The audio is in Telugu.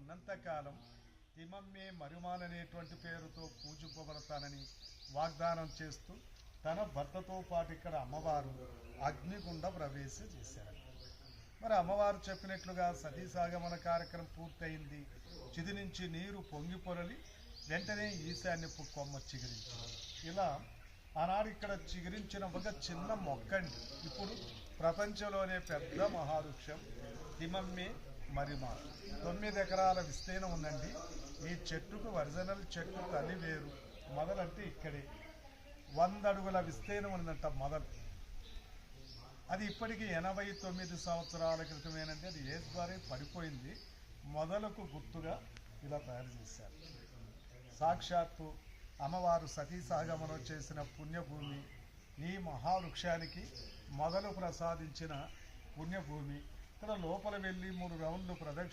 ఉన్నంతకాలం తిమమ్మే మరుమాననేటువంటి పేరుతో పూజింపబడతానని వాగ్దానం చేస్తూ తన భర్తతో పాటు ఇక్కడ అమ్మవారు అగ్నిగుండ ప్రవేశం చేశారు. మరి అమ్మవారు చెప్పినట్లుగా సతీసాగమన కార్యక్రమం పూర్తయింది. చిది నుంచి నీరు పొంగి పొరలి వెంటనే ఈశాన్యపు కొమ్మ చిగురించింది. ఇలా ఆనాడు ఇక్కడ చిగురించిన ఒక చిన్న మొక్కండి ఇప్పుడు ప్రపంచంలోనే పెద్ద మహావృక్షం తిమమ్మే మరిమా. 9 ఎకరాల విస్తీర్ణం ఉందండి. ఈ చెట్టుకు ఒరిజినల్ చెట్టు తల్లి వేరు మొదలంటే ఇక్కడే 100 అడుగుల విస్తీర్ణం ఉందంట మొదలు. అది ఇప్పటికీ 89 సంవత్సరాల క్రితమేనంటే అది ఏజ్ ద్వారా పడిపోయింది. మొదలకు గుర్తుగా ఇలా తయారు చేశారు. సాక్షాత్తు అమ్మవారు సతీసాగమనం చేసిన పుణ్యభూమి ఈ మహావృక్షానికి మొదలు ప్రసాదించిన పుణ్యభూమి. ఇక్కడ లోపల వెళ్ళి 3 రౌండ్లు ప్రదక్షిణ